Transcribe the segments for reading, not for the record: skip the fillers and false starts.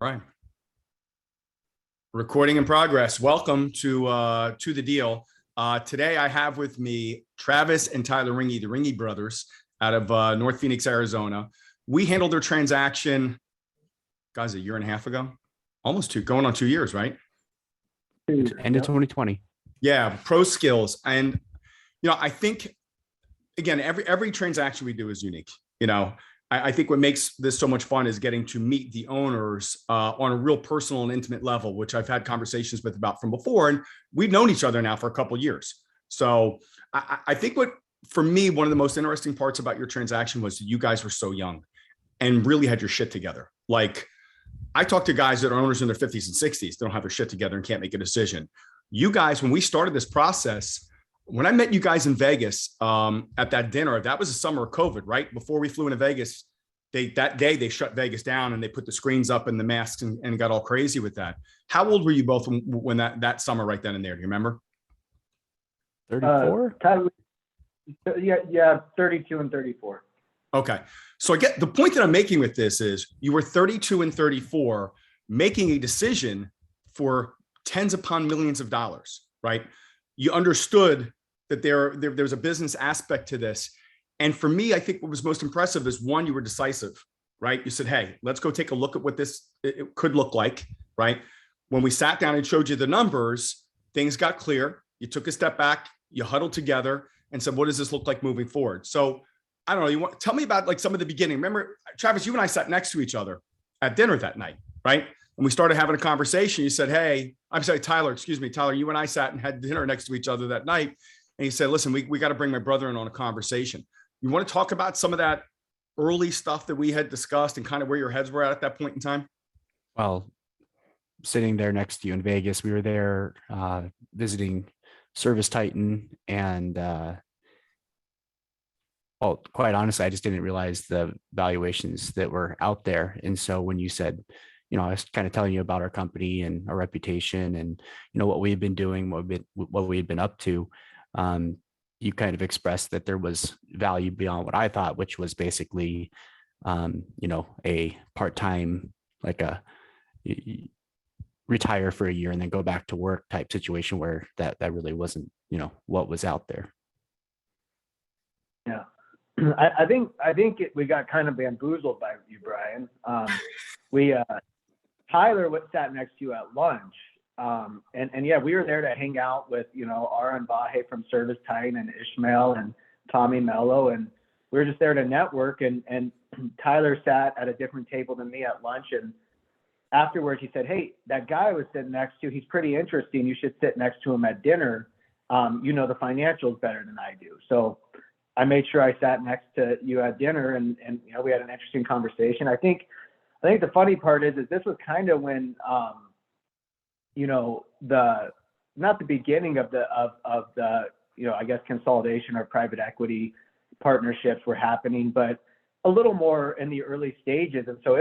Right. Recording in progress. Welcome to the deal. Today I have with me Travis and Tyler Ringe, the Ringe brothers out of North Phoenix, Arizona. We handled their transaction, guys, a year and a half ago, almost going on 2 years, right? End of 2020. Yeah, pro skills. And I think again, every transaction we do is unique. I think what makes this so much fun is getting to meet the owners on a real personal and intimate level, which I've had conversations with about from before. And we've known each other now for a couple of years. So I think for me, one of the most interesting parts about your transaction was that you guys were so young and really had your shit together. Like, I talk to guys that are owners in their 50s and 60s, they don't have their shit together and can't make a decision. You guys, when we started this process, when I met you guys in Vegas at that dinner, that was the summer of COVID, right? Before we flew into Vegas, that day they shut Vegas down and they put the screens up and the masks and got all crazy with that. How old were you both when that summer right then and there? Do you remember? 34? Yeah, 32 and 34. Okay. So I get the point that I'm making with this is you were 32 and 34 making a decision for tens upon millions of dollars, right? You understood that there's a business aspect to this. And for me, I think what was most impressive is, one, you were decisive, right? You said, hey, let's go take a look at what it could look like, right? When we sat down and showed you the numbers, things got clear. You took a step back, you huddled together and said, what does this look like moving forward? So I don't know, tell me about like some of the beginning. Remember, Travis, you and I sat next to each other at dinner that night, right? And we started having a conversation. You said, hey, I'm sorry, Tyler, excuse me, Tyler, you and I sat and had dinner next to each other that night. And he said, listen, we got to bring my brother in on a conversation. You want to talk about some of that early stuff that we had discussed and kind of where your heads were at that point in time? Well, sitting there next to you in Vegas, we were there visiting Service Titan, and well, quite honestly, I just didn't realize the valuations that were out there. And so when you said, I was kind of telling you about our company and our reputation and, what we had been doing, what we had been up to, you kind of expressed that there was value beyond what I thought, which was basically, a part-time, like retire for a year and then go back to work type situation where that really wasn't, what was out there. Yeah. I think we got kind of bamboozled by you, Brian. Tyler sat next to you at lunch. And yeah, we were there to hang out with, Aaron Bahe from Service Titan and Ishmael and Tommy Mello. And we were just there to network, and Tyler sat at a different table than me at lunch. And afterwards he said, hey, that guy I was sitting next to, he's pretty interesting. You should sit next to him at dinner. The financials better than I do. So I made sure I sat next to you at dinner, and we had an interesting conversation. I think the funny part is this was kind of when, not the beginning of the I guess consolidation or private equity partnerships were happening, but a little more in the early stages. And so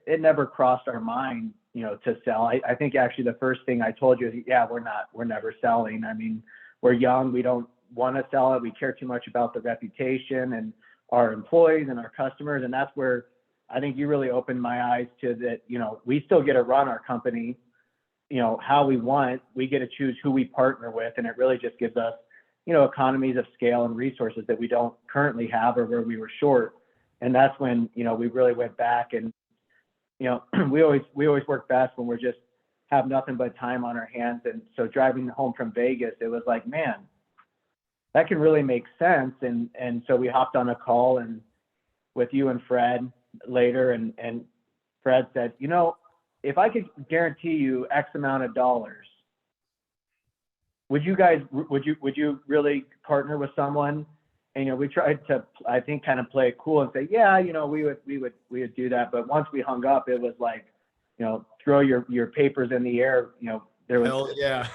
it never crossed our mind, to sell. I think actually the first thing I told you is, yeah, we're never selling. I mean, we're young. We don't want to sell it. We care too much about the reputation and our employees and our customers. And that's where I think you really opened my eyes to that. We still get to run our company, how we want. We get to choose who we partner with. And it really just gives us, economies of scale and resources that we don't currently have, or where we were short. And that's when, we really went back, and, we always work best when we're just have nothing but time on our hands. And so driving home from Vegas, it was like, man, that can really make sense. And so we hopped on a call and with you and Fred later, and Fred said, if I could guarantee you X amount of dollars, would you really partner with someone? And we tried to, I think, kind of play it cool and say, yeah, we would do that. But once we hung up, it was like, throw your papers in the air. There was, hell yeah.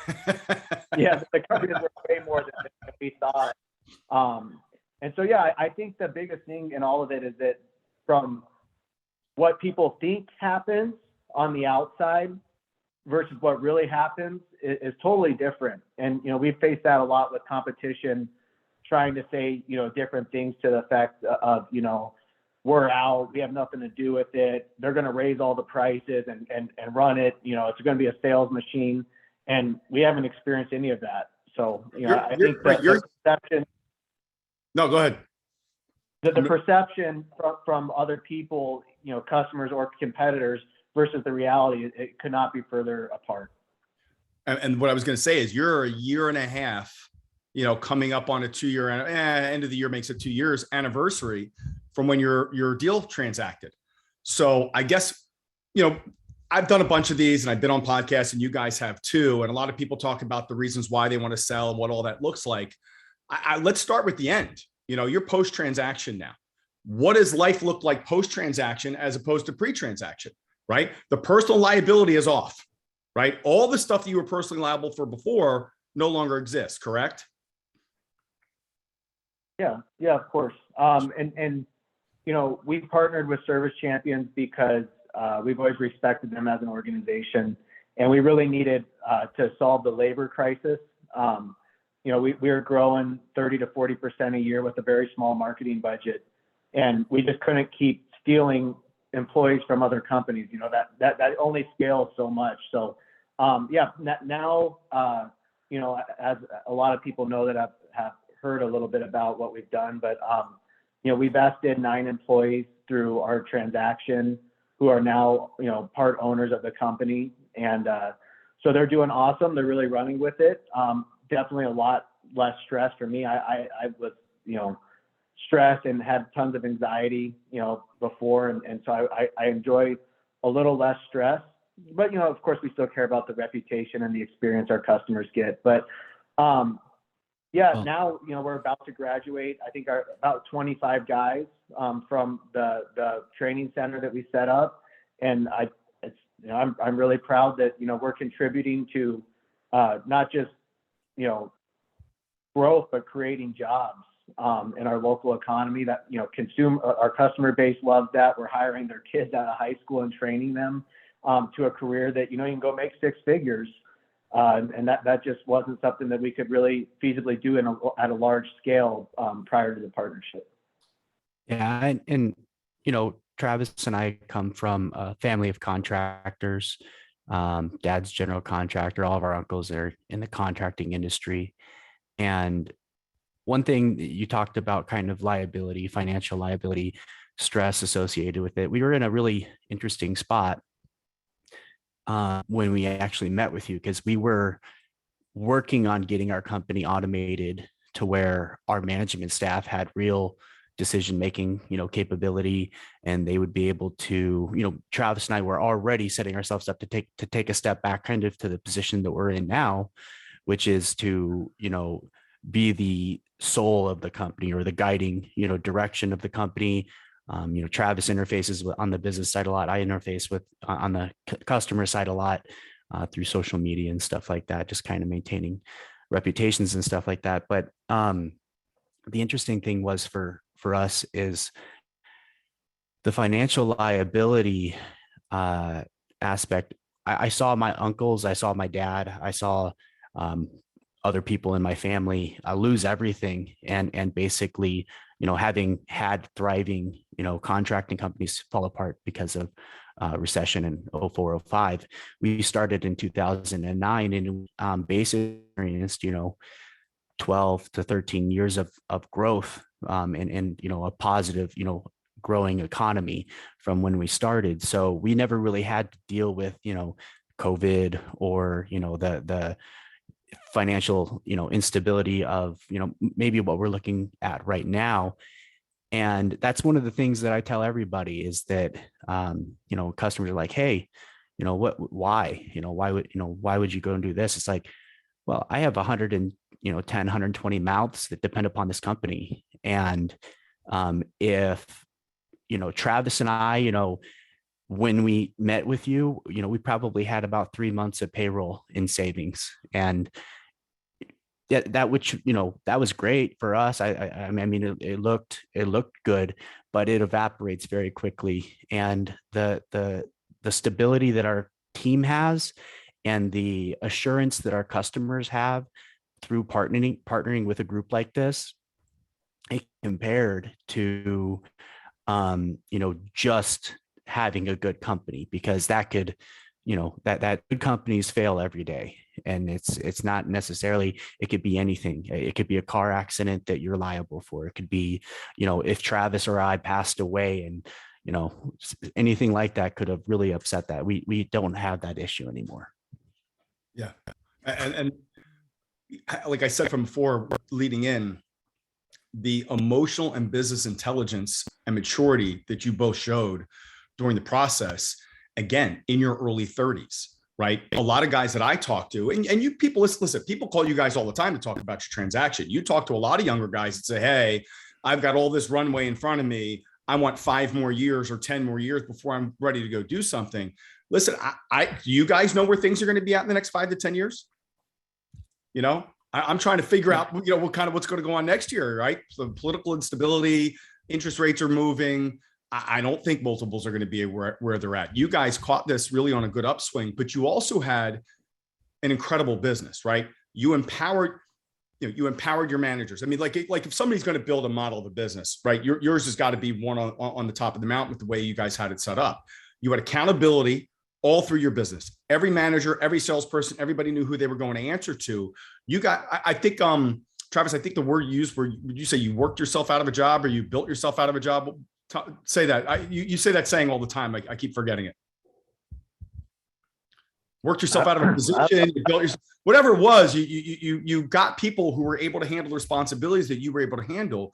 Yeah, the companies were way more than we thought. And so, yeah, I think the biggest thing in all of it is that from what people think happens on the outside versus what really happens is totally different. And, we've faced that a lot with competition, trying to say, different things to the effect of, we're out, we have nothing to do with it. They're going to raise all the prices and run it. You know, it's going to be a sales machine. And we haven't experienced any of that. So, you know, I think that the perception. No, go ahead. The perception from other people, you know, customers or competitors versus the reality, it could not be further apart. And what I was going to say is you're a year and a half, you know, coming up on a 2-year, end of the year makes it 2 years anniversary from when your deal transacted. So I guess, you know, I've done a bunch of these and I've been on podcasts and you guys have too. And a lot of people talk about the reasons why they want to sell and what all that looks like. Let's start with the end. You know, you're post-transaction now. What does life look like post-transaction as opposed to pre-transaction, right? The personal liability is off, right? All the stuff that you were personally liable for before no longer exists, correct? Yeah, of course. And you know, we've partnered with Service Champions because we've always respected them as an organization, and we really needed to solve the labor crisis. You know, we were growing 30 to 40% a year with a very small marketing budget, and we just couldn't keep stealing employees from other companies. You know, that only scales so much. So, yeah, now, you know, as a lot of people know that have heard a little bit about what we've done, but, you know, we vested 9 employees through our transaction who are now, you know, part owners of the company. And so they're doing awesome. They're really running with it. Definitely a lot less stress for me. I was, you know, stressed and had tons of anxiety, you know, before. And so I enjoy a little less stress. But, you know, of course, we still care about the reputation and the experience our customers get. But, yeah, now, you know, we're about to graduate. I think about 25 guys from the training center that we set up. And you know, I'm really proud that, you know, we're contributing to not just, you know, growth, but creating jobs in our local economy that, you know, our customer base loves that. We're hiring their kids out of high school and training them to a career that, you know, you can go make 6 figures. And that just wasn't something that we could really feasibly do at a large scale prior to the partnership. Yeah. And, you know, Travis and I come from a family of contractors. Dad's general contractor. All of our uncles are in the contracting industry. And one thing that you talked about, kind of liability, financial liability, stress associated with it. We were in a really interesting spot when we actually met with you, because we were working on getting our company automated to where our management staff had real decision-making, you know, capability, and they would be able to, you know, Travis and I were already setting ourselves up to take a step back kind of to the position that we're in now, which is to, you know, be the soul of the company or the guiding, you know, direction of the company. You know, Travis interfaces on the business side a lot. I interface with on the customer side a lot through social media and stuff like that, just kind of maintaining reputations and stuff like that. But the interesting thing was for us is the financial liability aspect. I saw my uncles, I saw my dad, I saw other people in my family lose everything, and basically, you know, having had thriving, you know, contracting companies fall apart because of recession in 04, 05. We started in 2009 and basically experienced, you know, 12 to 13 years of growth and, you know, a positive, you know, growing economy from when we started. So we never really had to deal with, you know, COVID or, you know, the financial, you know, instability of, you know, maybe what we're looking at right now. And that's one of the things that I tell everybody is that, you know, customers are like, hey, you know, why would you go and do this? It's like, well, I have 110, 120 mouths that depend upon this company. And if, you know, Travis and I, you know, when we met with you, you know, we probably had about 3 months of payroll in savings. And which, you know, that was great for us. I mean, it looked good, but it evaporates very quickly. And the stability that our team has and the assurance that our customers have through partnering with a group like this, it compared to just having a good company, because that could, that good companies fail every day. And it's not necessarily, it could be anything. It could be a car accident that you're liable for. It could be, if Travis or I passed away, and, anything like that could have really upset that. We don't have that issue anymore. Yeah. And like I said from before, leading in, the emotional and business intelligence and maturity that you both showed during the process, again, in your early 30s, right? A lot of guys that I talk to, and you people, listen, people call you guys all the time to talk about your transaction. You talk to a lot of younger guys that say, hey, I've got all this runway in front of me. I want 5 more years or 10 more years before I'm ready to go do something. Listen, do you guys know where things are going to be at in the next 5 to 10 years? I'm trying to figure out, what's going to go on next year, right? So political instability, interest rates are moving. I don't think multiples are going to be where they're at. You guys caught this really on a good upswing, but you also had an incredible business, right? You empowered your managers. I mean, like if somebody's going to build a model of a business, right? Yours has got to be one on the top of the mountain with the way you guys had it set up. You had accountability all through your business. Every manager, every salesperson, everybody knew who they were going to answer to. You got, I think, Travis, I think the word you used, would you say you worked yourself out of a job, or you built yourself out of a job? Say that. You say that saying all the time. I keep forgetting it. Worked yourself out of a position, you built yourself, whatever it was, you got people who were able to handle responsibilities that you were able to handle.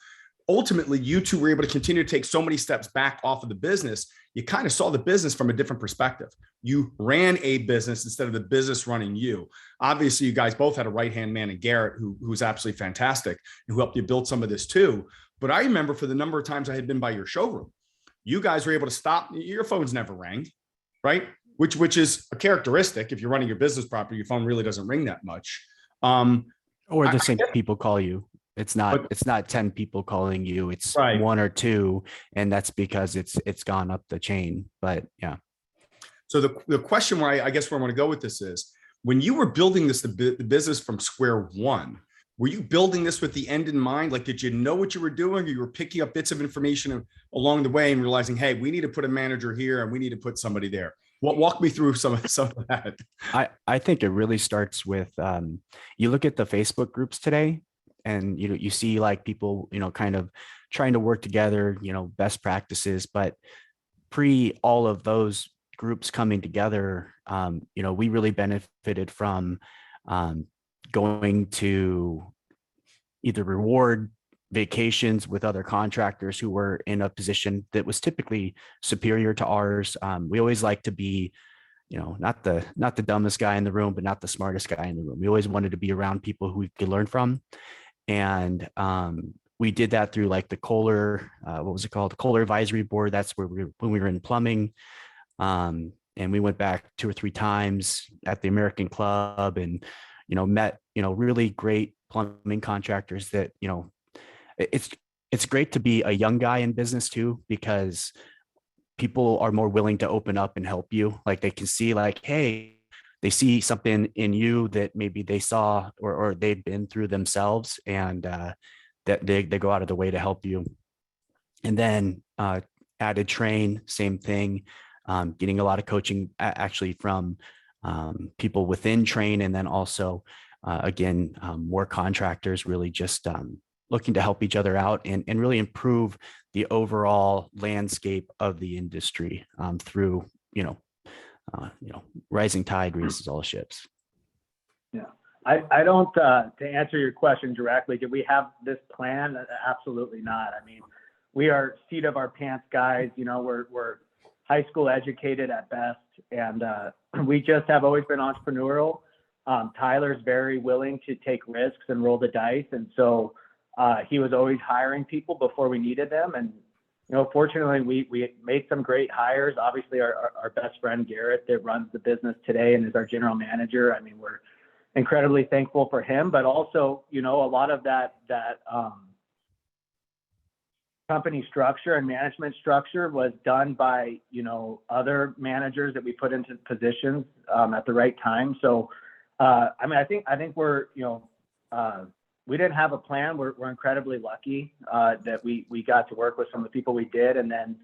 Ultimately, you two were able to continue to take so many steps back off of the business. You kind of saw the business from a different perspective. You ran a business instead of the business running you. Obviously, you guys both had a right-hand man in Garrett, who's absolutely fantastic and who helped you build some of this too. But I remember, for the number of times I had been by your showroom, you guys were able to stop. Your phones never rang, right? Which is a characteristic. If you're running your business properly, your phone really doesn't ring that much. Or the same people call you. It's not 10 people calling you. It's right. 1 or 2. And that's because it's gone up the chain. But yeah. So the question where I guess where I want to go with this is, when you were building the business from square one, were you building this with the end in mind? Like, did you know what you were doing, or you were picking up bits of information along the way and realizing, hey, we need to put a manager here and we need to put somebody there? Walk me through some of that. I think it really starts with, you look at the Facebook groups today, and you see like people, kind of trying to work together, best practices. But pre all of those groups coming together, we really benefited from going to either reward vacations with other contractors who were in a position that was typically superior to ours. We always like to be, not the dumbest guy in the room, but not the smartest guy in the room. We always wanted to be around people who we could learn from. And we did that through like the Kohler, what was it called? The Kohler Advisory Board. That's where when we were in plumbing. And we went back 2 or 3 times at the American Club, and, met, really great plumbing contractors that, it's great to be a young guy in business too, because people are more willing to open up and help you. Like, they can see like, hey, they see something in you that maybe they saw or they've been through themselves, and that they go out of the way to help you. And then added train, same thing, getting a lot of coaching actually from people within train. And then also, again, more contractors really just looking to help each other out and really improve the overall landscape of the industry through, rising tide raises all ships. Yeah. I don't, to answer your question directly, do we have this plan? Absolutely not. I mean, we are seat of our pants guys, we're high school educated at best. And we just have always been entrepreneurial. Tyler's very willing to take risks and roll the dice. And so he was always hiring people before we needed them. And, fortunately, we made some great hires. Obviously, our best friend, Garrett, that runs the business today and is our general manager. I mean, we're incredibly thankful for him, but also, a lot of that company structure and management structure was done by, other managers that we put into positions at the right time. So, I think we're, we didn't have a plan. We're incredibly lucky that we got to work with some of the people we did. And then,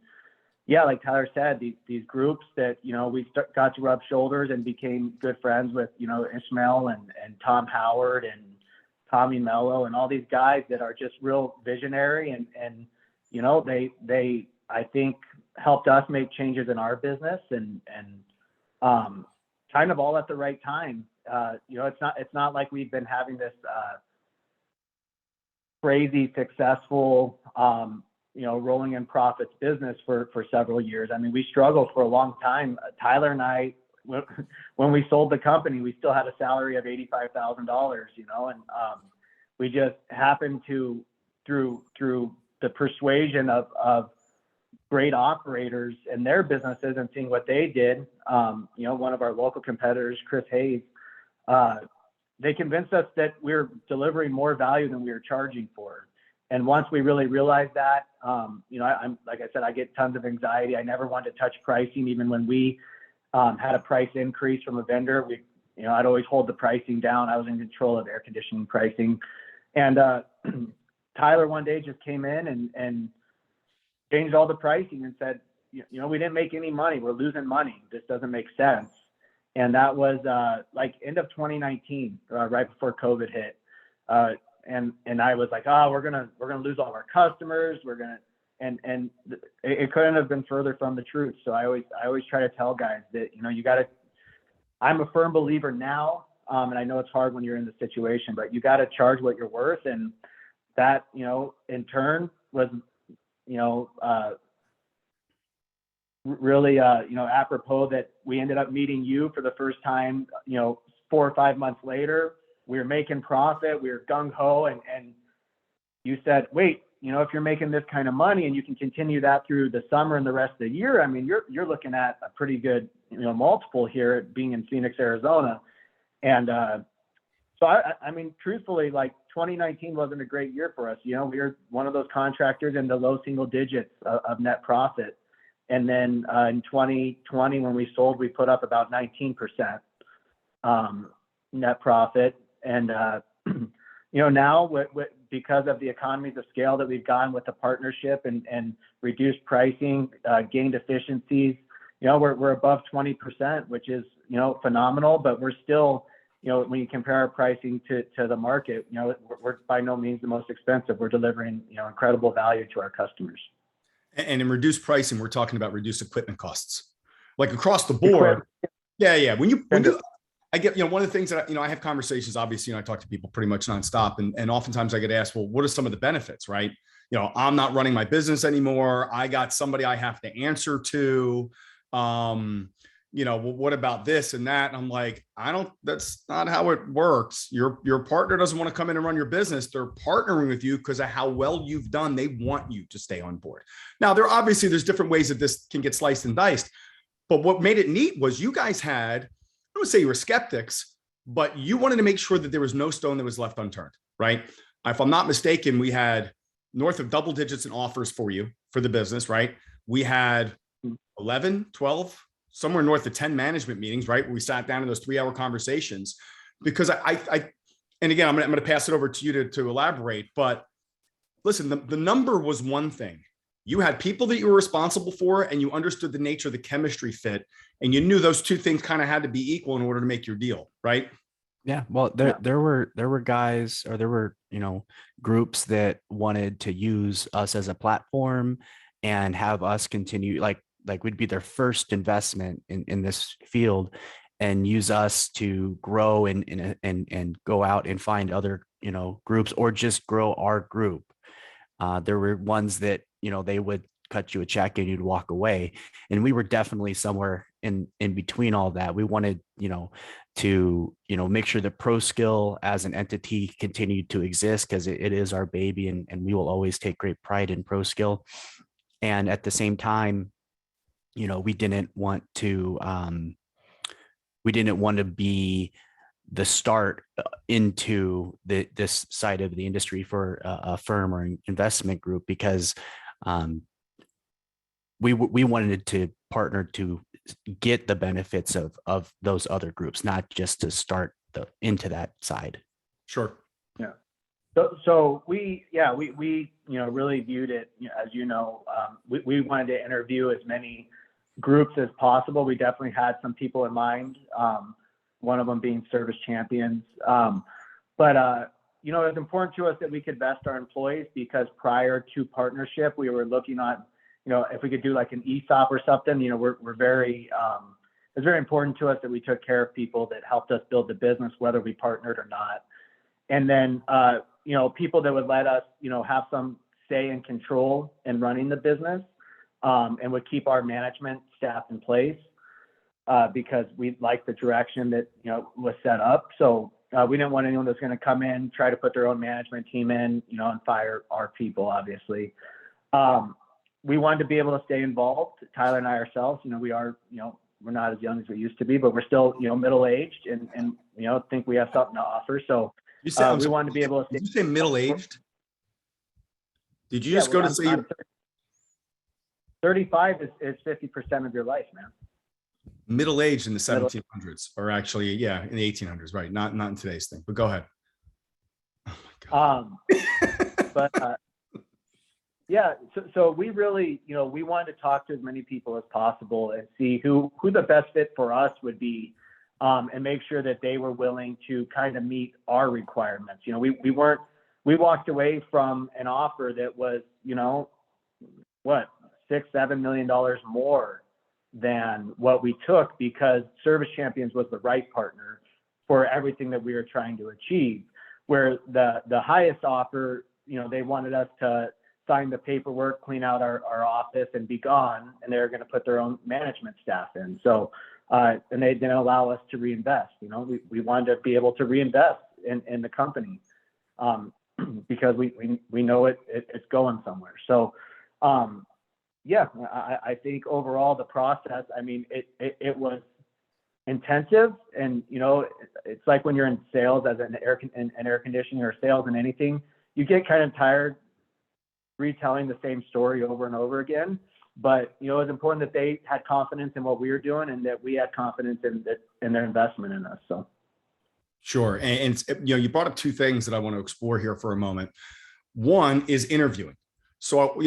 yeah, like Tyler said, these groups that, we got to rub shoulders and became good friends with, Ishmael and Tom Howard and Tommy Mello and all these guys that are just real visionary. And they, I think, helped us make changes in our business and kind of all at the right time. It's not like we've been having this crazy successful, rolling in profits business for several years. I mean, we struggled for a long time. Tyler and I, when we sold the company, we still had a salary of $85,000, and we just happened to, through the persuasion of great operators and their businesses and seeing what they did, one of our local competitors, Chris Hayes, they convinced us that we're delivering more value than we were charging for. And once we really realized that, I'm like I said, I get tons of anxiety. I never wanted to touch pricing, even when we had a price increase from a vendor. I'd always hold the pricing down. I was in control of air conditioning pricing. And Tyler one day just came in and changed all the pricing and said, we didn't make any money. We're losing money. This doesn't make sense. And that was like end of 2019, right before COVID hit. And I was like, we're gonna lose all of our customers. And it couldn't have been further from the truth. So I always try to tell guys that, I'm a firm believer now. And I know it's hard when you're in the situation, but you got to charge what you're worth. And that, in turn was, really, apropos that we ended up meeting you for the first time, 4 or 5 months later. We were making profit. We were gung ho. And you said, wait, if you're making this kind of money and you can continue that through the summer and the rest of the year, I mean, you're looking at a pretty good, multiple here at being in Phoenix, Arizona. And so I mean, truthfully, like 2019 wasn't a great year for us. We were one of those contractors in the low single digits of net profit. And then in 2020, when we sold, we put up about 19% net profit. And, now because of the economies of scale that we've gotten with the partnership and reduced pricing, gained efficiencies, we're above 20%, which is, phenomenal, but we're still, when you compare our pricing to the market, we're by no means the most expensive. We're delivering, incredible value to our customers. And in reduced pricing, we're talking about reduced equipment costs, like across the board. Yeah. When you I get, one of the things that, I have conversations, obviously, I talk to people pretty much nonstop. And oftentimes I get asked, well, what are some of the benefits, right? I'm not running my business anymore. I got somebody I have to answer to, well, what about this and that? And I'm like, that's not how it works. Your partner doesn't want to come in and run your business. They're partnering with you because of how well you've done. They want you to stay on board. Now, there's different ways that this can get sliced and diced. But what made it neat was you guys had, I would say you were skeptics, but you wanted to make sure that there was no stone that was left unturned, right? If I'm not mistaken, we had north of double digits in offers for you for the business, right? We had 11, 12, somewhere north of 10 management meetings, right? Where we sat down in those 3-hour conversations because and again, I'm going to pass it over to you to elaborate, but listen, the number was one thing. You had people that you were responsible for and you understood the nature of the chemistry fit and you knew those two things kind of had to be equal in order to make your deal, right? Yeah. Well, there were guys, or there were, groups that wanted to use us as a platform and have us continue, like we'd be their first investment in this field and use us to grow and go out and find other, groups or just grow our group. There were ones that, they would cut you a check and you'd walk away. And we were definitely somewhere in between all that. We wanted, to, make sure that ProSkill as an entity continued to exist because it is our baby and we will always take great pride in ProSkill. And at the same time, we didn't want to be the start into this side of the industry for a firm or an investment group because we wanted to partner to get the benefits of those other groups, not just to start into that side. Sure. Yeah. So we really viewed it, as we wanted to interview as many groups as possible. We definitely had some people in mind, one of them being Service Champions. But it was important to us that we could vest our employees, because prior to partnership, we were looking at, if we could do like an ESOP or something. We're very, it's very important to us that we took care of people that helped us build the business, whether we partnered or not. And then, people that would let us, have some say and control in running the business, and would keep our management staff in place, because we like the direction that, was set up. So we didn't want anyone that's going to come in, try to put their own management team in, and fire our people, obviously. We wanted to be able to stay involved. Tyler and I ourselves, we are, we're not as young as we used to be, but we're still, middle-aged and think we have something to offer. So we wanted to be able to stay. Did you say middle-aged? Did you just go to say you're 35 is 50% of your life, man. Middle-aged in the 1700s, or actually, yeah, in the 1800s, right? Not in today's thing, but go ahead. Oh my God. Yeah, so we really, we wanted to talk to as many people as possible and see who the best fit for us would be, and make sure that they were willing to kind of meet our requirements. We walked away from an offer that was, $6-7 million more than what we took, because Service Champions was the right partner for everything that we were trying to achieve. Where the highest offer, they wanted us to sign the paperwork, clean out our office, and be gone, and they were going to put their own management staff in. So, and they didn't allow us to reinvest. We wanted to be able to reinvest in the company, because we know it's going somewhere. So, I think overall the process, it was intensive, and it's like when you're in sales as an air conditioning, or sales in anything, you get kind of tired retelling the same story over and over again. But it was important that they had confidence in what we were doing, and that we had confidence in their investment in us. So sure. And you brought up two things that I want to explore here for a moment. One is interviewing. So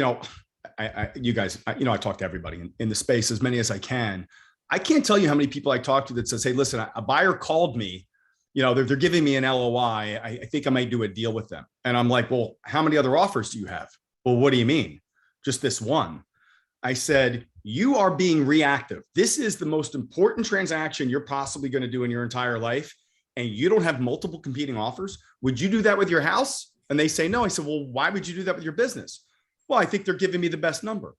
you guys, I talk to everybody in the space, as many as I can. I can't tell you how many people I talk to that says, hey, listen, a buyer called me, they're giving me an LOI. I think I might do a deal with them. And I'm like, well, how many other offers do you have? Well, what do you mean? Just this one. I said, you are being reactive. This is the most important transaction you're possibly going to do in your entire life, and you don't have multiple competing offers. Would you do that with your house? And they say, no. I said, well, why would you do that with your business? Well, I think they're giving me the best number.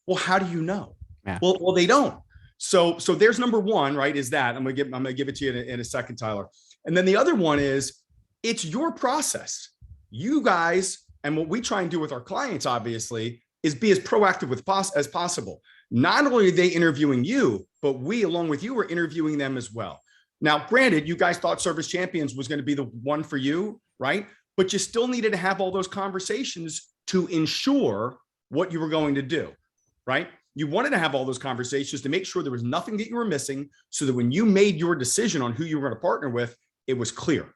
Well, how do you know? Yeah. Well, they don't. So there's number one, right? Is that I'm gonna give it to you in a second, Tyler. And then the other one is, it's your process. You guys, and what we try and do with our clients, obviously, is be as proactive as possible. Not only are they interviewing you, but we, along with you, are interviewing them as well. Now, granted, you guys thought Service Champions was going to be the one for you, right? But you still needed to have all those conversations to ensure what you were going to do, right? You wanted to have all those conversations to make sure there was nothing that you were missing, so that when you made your decision on who you were going to partner with, it was clear.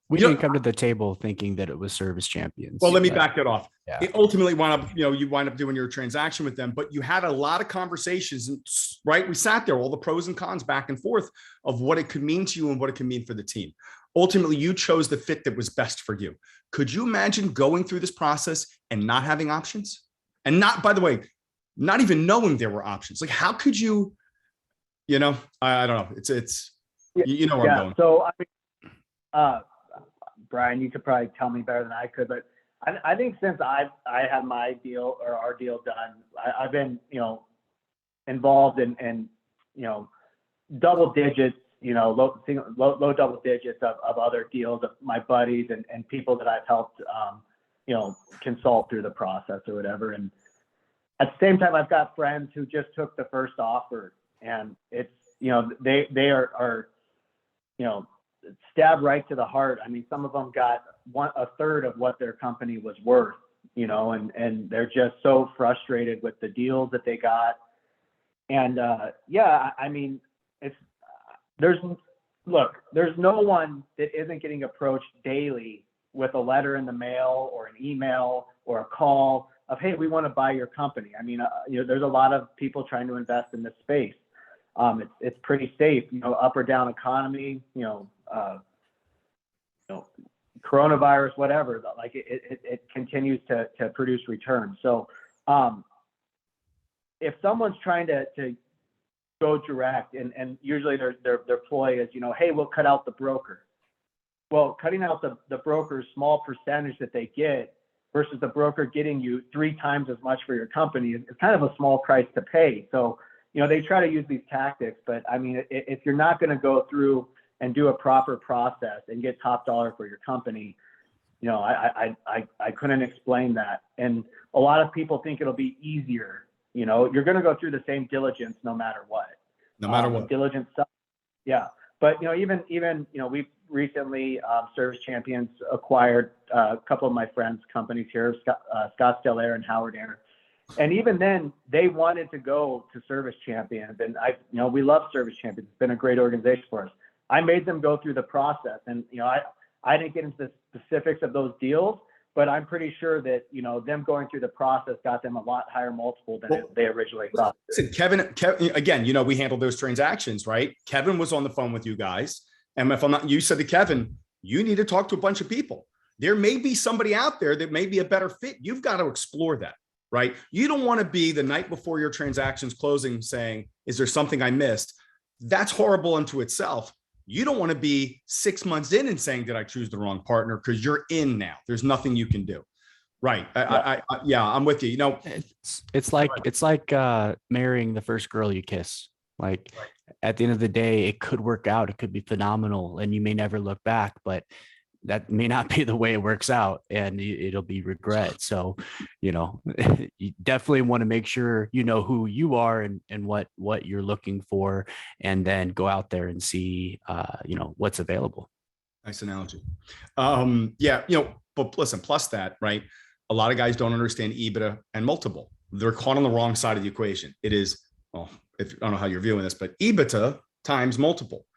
We didn't come to the table thinking that it was Service Champions. Well, let me back that off. Yeah. It ultimately you wind up doing your transaction with them, but you had a lot of conversations, right? We sat there, all the pros and cons back and forth of what it could mean to you and what it could mean for the team. Ultimately, you chose the fit that was best for you. Could you imagine going through this process and not having options? And not, by the way, not even knowing there were options. Like, how could you, I don't know. It's where I'm going. So, Brian, you could probably tell me better than I could, but I think since I had my deal, or our deal done, I've been, involved in double digits, low double digits of other deals of my buddies and people that I've helped, consult through the process or whatever. And at the same time, I've got friends who just took the first offer, and it's, they are stabbed right to the heart. I mean, some of them got a third of what their company was worth, and they're just so frustrated with the deals that they got. And there's no one that isn't getting approached daily with a letter in the mail or an email or a call of, hey, we want to buy your company. I mean, there's a lot of people trying to invest in this space. It's pretty safe, up or down economy, coronavirus, whatever, like it continues to produce returns. So if someone's trying to go direct, and usually their ploy is, hey, we'll cut out the broker. Well, cutting out the broker's small percentage that they get versus the broker getting you 3 times as much for your company is kind of a small price to pay. So, they try to use these tactics, but I mean, if you're not going to go through and do a proper process and get top dollar for your company, I couldn't explain that. And a lot of people think it'll be easier. You're going to go through the same diligence no matter what. No matter what. Diligence. Yeah. But, even we've recently, Service Champions acquired a couple of my friends' companies here, Scottsdale Air and Howard Air. And even then, they wanted to go to Service Champions. And we love Service Champions. It's been a great organization for us. I made them go through the process. And, I didn't get into the specifics of those deals, but I'm pretty sure that, them going through the process got them a lot higher multiple than they originally thought. Listen, Kevin, again, we handled those transactions, right? Kevin was on the phone with you guys. And if I'm not, you said to Kevin, you need to talk to a bunch of people. There may be somebody out there that may be a better fit. You've got to explore that, right? You don't want to be the night before your transaction's closing saying, is there something I missed? That's horrible unto itself. You don't want to be 6 months in and saying, did I choose the wrong partner? Because you're in now. There's nothing you can do. Right. Yeah, I'm with you. It's like marrying the first girl you kiss. Like at the end of the day, it could work out. It could be phenomenal and you may never look back, but that may not be the way it works out and it'll be regret. So, you definitely want to make sure you know who you are and what you're looking for, and then go out there and see, what's available. Nice analogy. But listen, plus that, right? A lot of guys don't understand EBITDA and multiple. They're caught on the wrong side of the equation. It is, I don't know how you're viewing this, but EBITDA times multiple.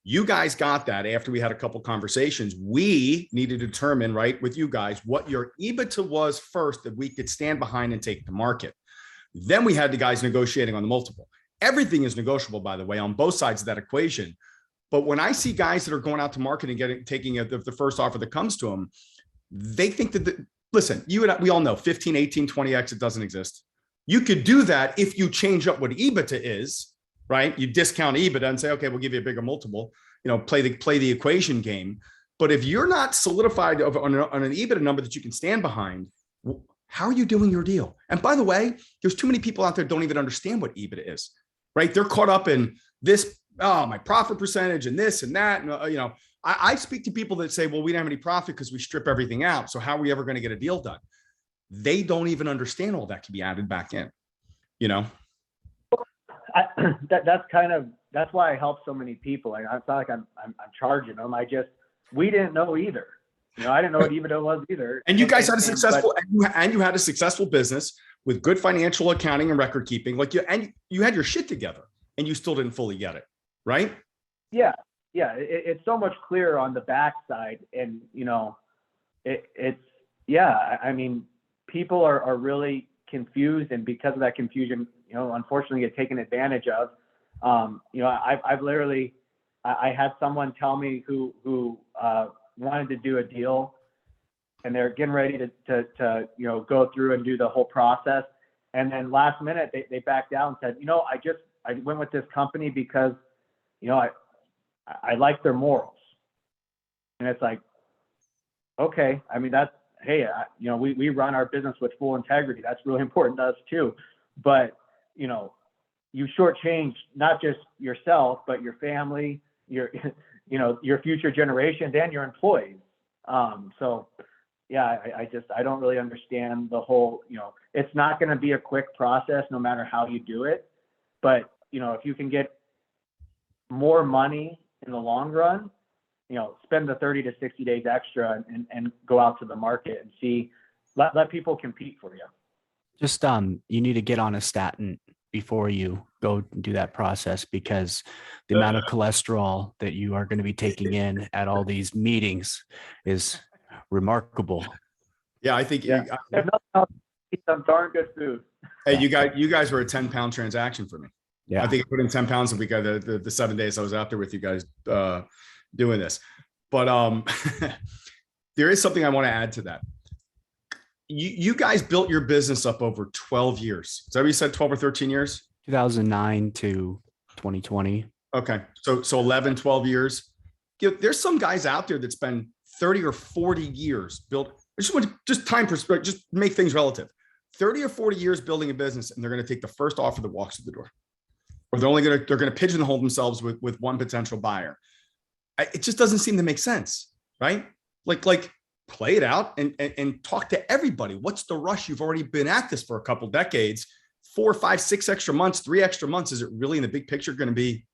You guys got that after we had a couple conversations. We need to determine, right, with you guys, what your EBITDA was first that we could stand behind and take to market. Then we had the guys negotiating on the multiple. Everything is negotiable, by the way, on both sides of that equation. But when I see guys that are going out to market and taking the first offer that comes to them, they think that, listen, we all know 15, 18, 20X, it doesn't exist. You could do that if you change up what EBITDA is, right? You discount EBITDA and say, okay, we'll give you a bigger multiple, play the equation game. But if you're not solidified on an EBITDA number that you can stand behind, how are you doing your deal? And by the way, there's too many people out there don't even understand what EBITDA is, right? They're caught up in this, my profit percentage and this and that. And, I speak to people that say, well, we don't have any profit because we strip everything out. So how are we ever going to get a deal done? They don't even understand all that can be added back in, That's why I help so many people. It's not like I'm charging them. We didn't know either. I didn't know what EBITDA was either. And you guys had a successful, and you had a successful business with good financial accounting and record keeping. You had your shit together, and you still didn't fully get it, right? Yeah. It's so much clearer on the backside, and people are really confused, and because of that confusion, unfortunately get taken advantage of. I've literally, I had someone tell me who wanted to do a deal, and they're getting ready to go through and do the whole process, and then last minute they backed out and said, I went with this company because I like their morals. And it's like, okay, I mean, that's, hey, we run our business with full integrity. That's really important to us too. But, you shortchanged not just yourself, but your family, your future generations and your employees. So yeah, I don't really understand the whole, it's not going to be a quick process no matter how you do it. But, if you can get more money in the long run, spend the 30 to 60 days extra and go out to the market and see, let people compete for you. Just, you need to get on a statin before you go do that process, because the amount of cholesterol that you are going to be taking in at all these meetings is remarkable. Yeah, I think Yeah. If nothing else, eat some darn good food. hey, you guys were a 10-pound transaction for me. Yeah. I think I put in 10 pounds a week the 7 days I was out there with you guys doing this. But there is something I want to add to that. You guys built your business up over 12 years. Is that what you said, 12 or 13 years? 2009 to 2020. Okay. So 11, 12 years. You know, there's some guys out there that spend 30 or 40 years built. I just want to just time perspective, just make things relative. 30 or 40 years building a business, and they're going to take the first offer that walks through the door. Or they're going to pigeonhole themselves with one potential buyer. It just doesn't seem to make sense, right? Like play it out and talk to everybody. What's the rush? You've already been at this for a couple decades, 4, 5, 6 extra months, 3 extra months. Is it really in the big picture going to be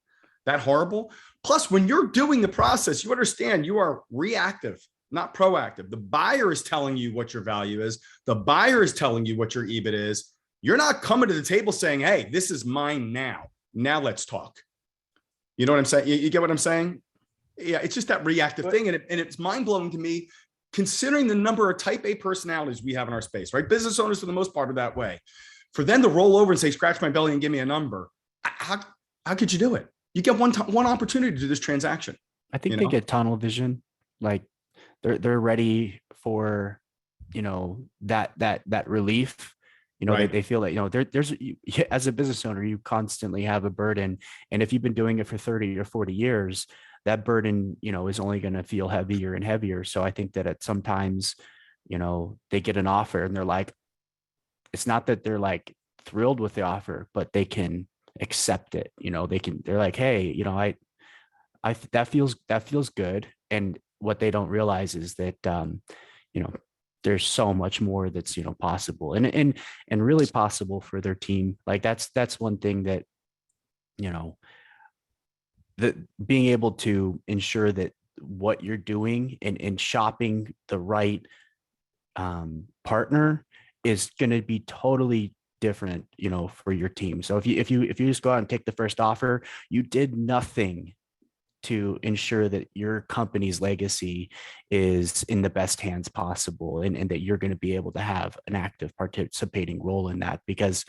that horrible? Plus, when you're doing the process, you understand you are reactive, not proactive. The buyer is telling you what your value is. The buyer is telling you what your EBIT is. You're not coming to the table saying, hey, this is mine now. Now let's talk. You know what I'm saying? You get what I'm saying? Yeah, it's just that reactive thing. And it's mind-blowing to me, considering the number of type A personalities we have in our space, right? Business owners, for the most part, are that way. For them to roll over and say, scratch my belly and give me a number, how could you do it? You get one opportunity to do this transaction. I think they get tunnel vision. Like they're ready for, that relief. Right. They feel that, there's as a business owner, you constantly have a burden. And if you've been doing it for 30 or 40 years, that burden, is only going to feel heavier and heavier. So I think that sometimes, they get an offer and they're like, it's not that they're like thrilled with the offer, but they can accept it. They're like, hey, that feels good. And what they don't realize is that, there's so much more that's, possible and really possible for their team. Like that's one thing that, that being able to ensure that what you're doing and shopping the right partner is going to be totally different, for your team. So if you just go out and take the first offer, you did nothing to ensure that your company's legacy is in the best hands possible and that you're going to be able to have an active participating role in that. Because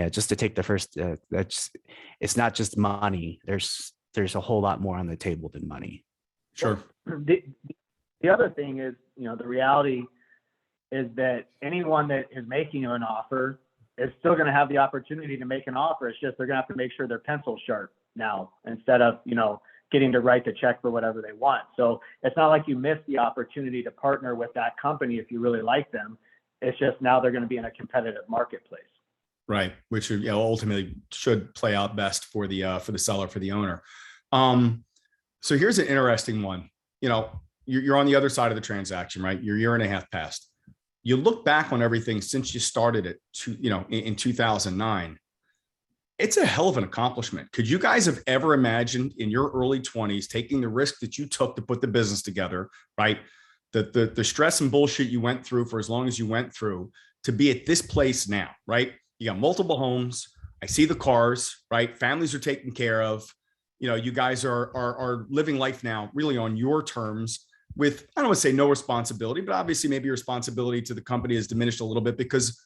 just to take the first, it's not just money. There's a whole lot more on the table than money. Sure. The other thing is, the reality is that anyone that is making you an offer is still going to have the opportunity to make an offer. It's just they're going to have to make sure their pencil's sharp now instead of, getting to write the check for whatever they want. So it's not like you missed the opportunity to partner with that company if you really like them. It's just now they're going to be in a competitive marketplace. Right, which ultimately should play out best for the seller, for the owner. So here's an interesting one. You're on the other side of the transaction, right? Your year and a half passed. You look back on everything since you started it in 2009. It's a hell of an accomplishment. Could you guys have ever imagined in your early 20s taking the risk that you took to put the business together, right? The stress and bullshit you went through for as long as you went through to be at this place now, right? You got multiple homes. I see the cars, right? Families are taken care of. You guys are living life now really on your terms with, I don't want to say no responsibility, but obviously maybe your responsibility to the company has diminished a little bit because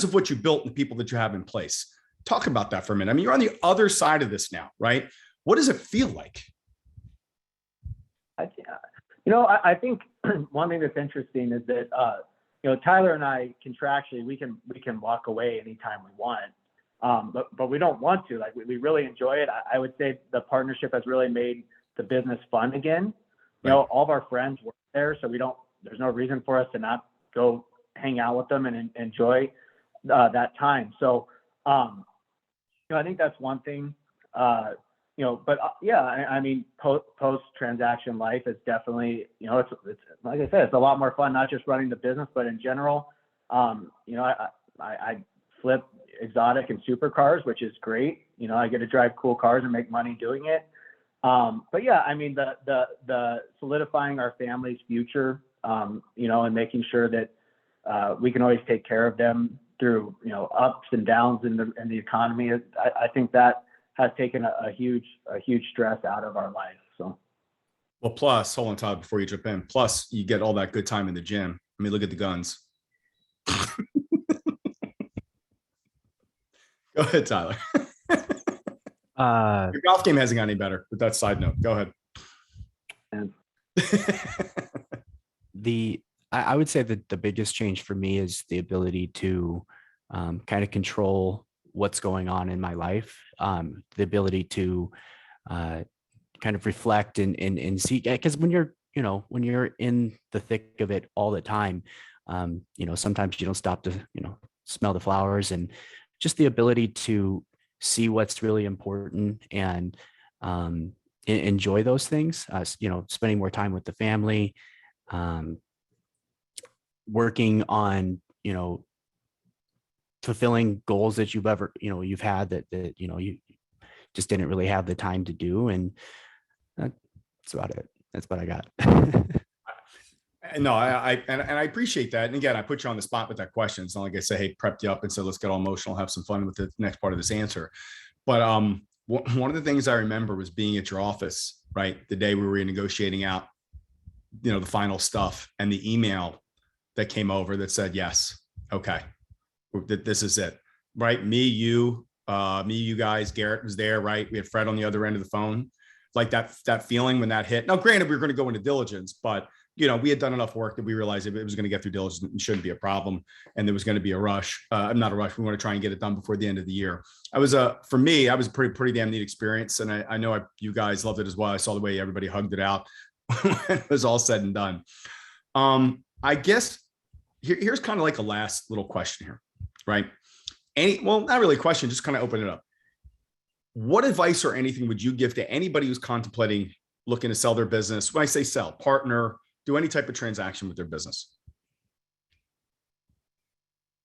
of what you built and the people that you have in place. Talk about that for a minute. I mean, you're on the other side of this now, right? What does it feel like? I think one thing that's interesting is that, Tyler and I contractually, we can walk away anytime we want. But we don't want to. Like we really enjoy it. I would say the partnership has really made the business fun again. Right. All of our friends work there, so there's no reason for us to not go hang out with them and enjoy that time. So, I think that's one thing. But I mean, post transaction life is definitely, it's like I said, it's a lot more fun, not just running the business, but in general. I flip exotic and supercars, which is great. I get to drive cool cars and make money doing it. But yeah, I mean, the solidifying our family's future, and making sure that we can always take care of them through, ups and downs in the economy. I think that has taken a huge stress out of our life. So. Well, plus, hold on, Todd, before you jump in. Plus, you get all that good time in the gym. I mean, look at the guns. Go ahead, Tyler. Uh, Your golf game hasn't got any better, but that's side note. Go ahead. And I would say that the biggest change for me is the ability to kind of control what's going on in my life, the ability to kind of reflect and see, because when you're, when you're in the thick of it all the time, sometimes you don't stop to, smell the flowers, and just the ability to see what's really important and enjoy those things, spending more time with the family, um, working on, fulfilling goals that you've had that you just didn't really have the time to do. And that's about it. That's what I got. No, and I appreciate that. And again, I put you on the spot with that question. It's not like I say, hey, prepped you up and said, let's get all emotional, have some fun with the next part of this answer. But one of the things I remember was being at your office, right? The day we were negotiating out, the final stuff, and the email that came over that said, yes, okay, this is it, right? Me, you guys, Garrett was there, right? We had Fred on the other end of the phone. Like that feeling when that hit. Now, granted, we were going to go into diligence, but we had done enough work that we realized it was going to get through diligence and shouldn't be a problem. And there was going to be a rush. Not a rush. We want to try and get it done before the end of the year. For me, I was a pretty damn neat experience. And I know you guys loved it as well. I saw the way everybody hugged it out when it was all said and done. I guess here's kind of like a last little question here, right? Not really a question, just kind of open it up. What advice or anything would you give to anybody who's contemplating looking to sell their business? When I say sell, partner, do any type of transaction with their business?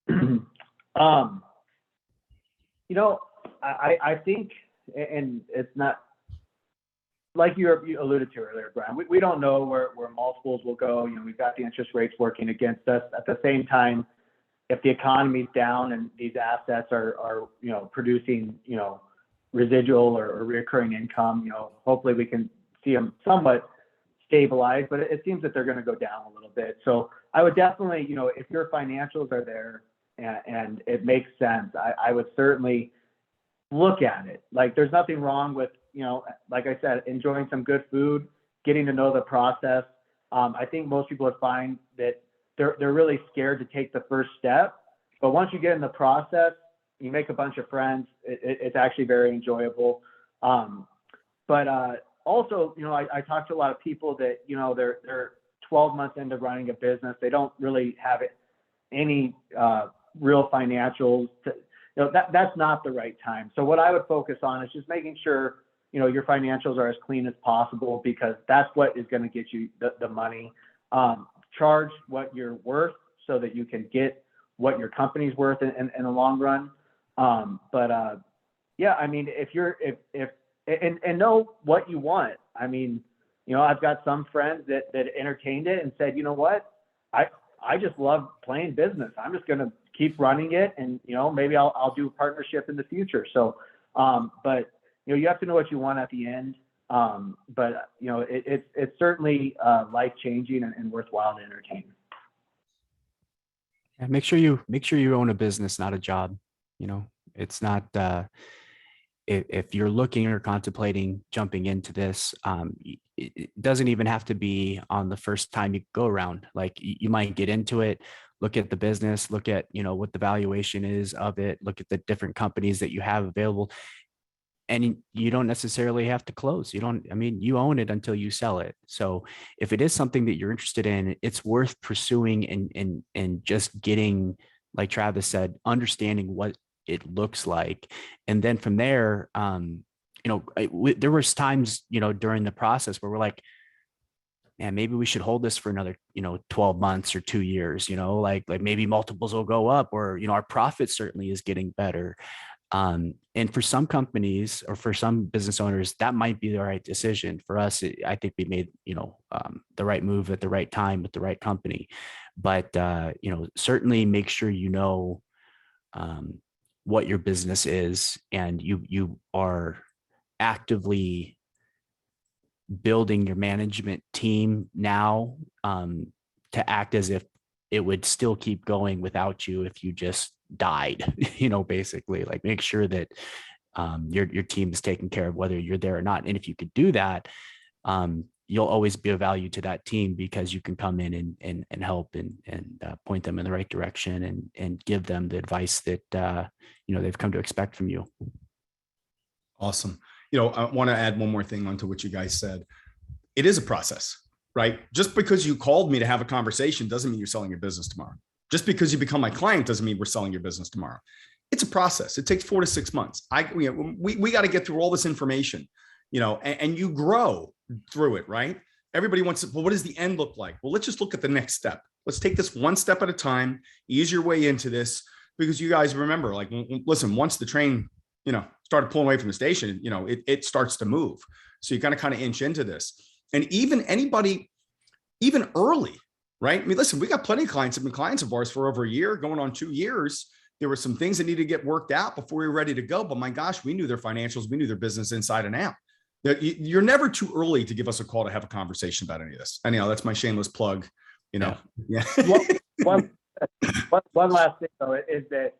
I think, and it's not like you alluded to earlier, Brian, we don't know where multiples will go. We've got the interest rates working against us. At the same time, if the economy's down and these assets are producing, residual or recurring income, hopefully we can see them somewhat stabilize, but it seems that they're going to go down a little bit. So I would definitely, if your financials are there and it makes sense, I would certainly look at it. Like there's nothing wrong with, like I said, enjoying some good food, getting to know the process. I think most people would find that they're really scared to take the first step, but once you get in the process, you make a bunch of friends. It's actually very enjoyable. But also, I talk to a lot of people that, they're 12 months into running a business. They don't really have any real financials. That's not the right time. So what I would focus on is just making sure, your financials are as clean as possible, because that's what is going to get you the money. Charge what you're worth so that you can get what your company's worth in the long run. Yeah, I mean, if know what you want. I mean, I've got some friends that entertained it and said, you know what, I just love playing business. I'm just going to keep running it, and maybe I'll do a partnership in the future. So, but you have to know what you want at the end. But it's certainly life changing and worthwhile to entertain. Yeah, make sure you own a business, not a job. It's not, if you're looking or contemplating jumping into this, it doesn't even have to be on the first time you go around. Like you might get into it, look at the business, look at, what the valuation is of it, look at the different companies that you have available, and you don't necessarily have to close. You own it until you sell it. So if it is something that you're interested in, it's worth pursuing and just getting, like Travis said, understanding what it looks like. And then from there, there was times, during the process where we're like, man, maybe we should hold this for another, 12 months or 2 years, like maybe multiples will go up, or, our profit certainly is getting better. And for some companies or for some business owners, that might be the right decision. For us, I think we made, the right move at the right time with the right company. But, certainly make sure what your business is, and you are actively building your management team now to act as if it would still keep going without you if you just died, basically like make sure that your team is taken care of, whether you're there or not. And if you could do that, you'll always be of value to that team because you can come in and help and point them in the right direction and give them the advice that, they've come to expect from you. Awesome. I want to add one more thing onto what you guys said. It is a process, right? Just because you called me to have a conversation doesn't mean you're selling your business tomorrow. Just because you become my client doesn't mean we're selling your business tomorrow. It's a process. It takes 4 to 6 months. We got to get through all this information, and you grow through it, right? Everybody wants to, well, what does the end look like? Well, let's just look at the next step. Let's take this one step at a time, ease your way into this, because you guys remember, like, listen, once the train, started pulling away from the station, it starts to move. So you got to kind of inch into this. And even early, right? I mean, listen, we got plenty of clients that have been clients of ours for over a year, going on 2 years. There were some things that needed to get worked out before we were ready to go. But my gosh, we knew their financials. We knew their business inside and out. You're never too early to give us a call to have a conversation about any of this. And, that's my shameless plug, Yeah. One last thing, though, is that,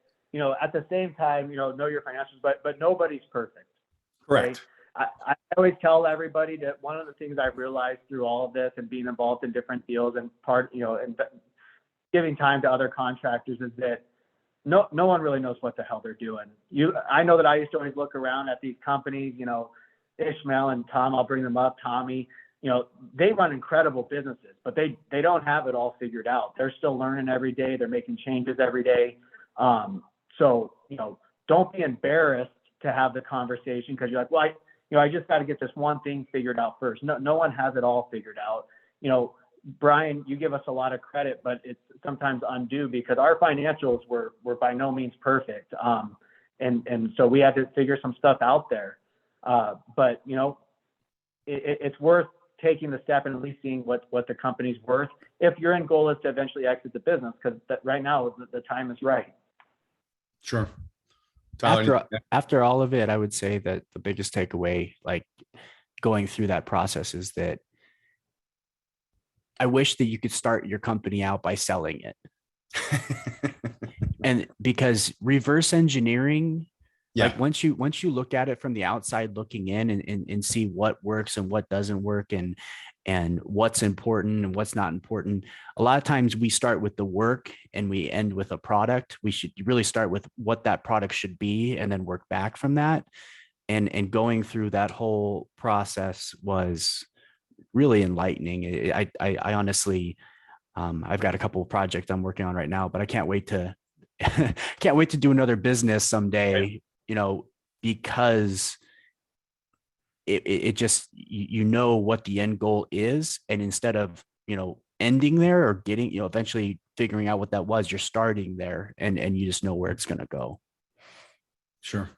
at the same time, know your financials, but nobody's perfect. Correct. Right? I always tell everybody that one of the things I've realized through all of this and being involved in different deals and and giving time to other contractors is that no one really knows what the hell they're doing. I know that I used to always look around at these companies, Ishmael and Tom, I'll bring them up, Tommy, they run incredible businesses, but they don't have it all figured out. They're still learning every day. They're making changes every day. So, don't be embarrassed to have the conversation because you're like, well, I just got to get this one thing figured out first. No one has it all figured out. Brian, you give us a lot of credit, but it's sometimes undue because our financials were by no means perfect. And so we had to figure some stuff out there. But it's worth taking the step and at least seeing what the company's worth if your end goal is to eventually exit the business, because right now the time is right. Sure. Tyler, after all of it, I would say that the biggest takeaway, like going through that process, is that I wish that you could start your company out by selling it. And because reverse engineering, like once you look at it from the outside looking in and see what works and what doesn't work and what's important and what's not important, a lot of times we start with the work and we end with a product. We should really start with what that product should be and then work back from that. And going through that whole process was really enlightening. I honestly, I've got a couple of projects I'm working on right now, but I can't wait to do another business someday, because it just, what the end goal is. And instead of, ending there or getting, eventually figuring out what that was, you're starting there and you just know where it's going to go. Sure.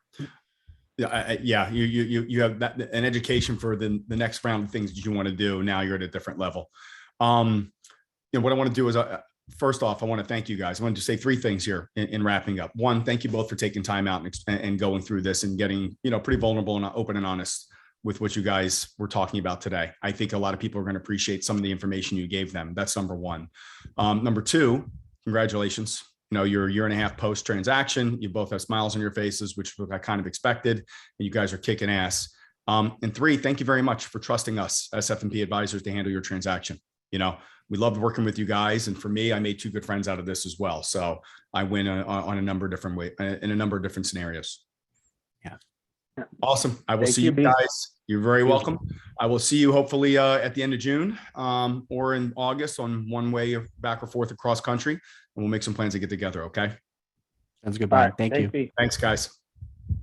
Yeah. You have an education for the next round of things that you want to do. Now you're at a different level. What I want to do is, first off, I want to thank you guys. I want to say 3 things here in wrapping up. One, thank you both for taking time out and going through this and getting, pretty vulnerable and open and honest with what you guys were talking about today. I think a lot of people are going to appreciate some of the information you gave them. That's number 1. Number 2, congratulations. You're a year and a half post transaction. You both have smiles on your faces, which I kind of expected, and you guys are kicking ass. And 3, thank you very much for trusting us as F&P advisors to handle your transaction. We loved working with you guys. And for me, I made 2 good friends out of this as well. So I win on a number of different ways, in a number of different scenarios. Yeah. Awesome. I will see you guys. You're very welcome. I will see you hopefully at the end of June or in August on one way back or forth across country. And we'll make some plans to get together. Okay. Sounds good, Brian. Thank you. Thanks, guys.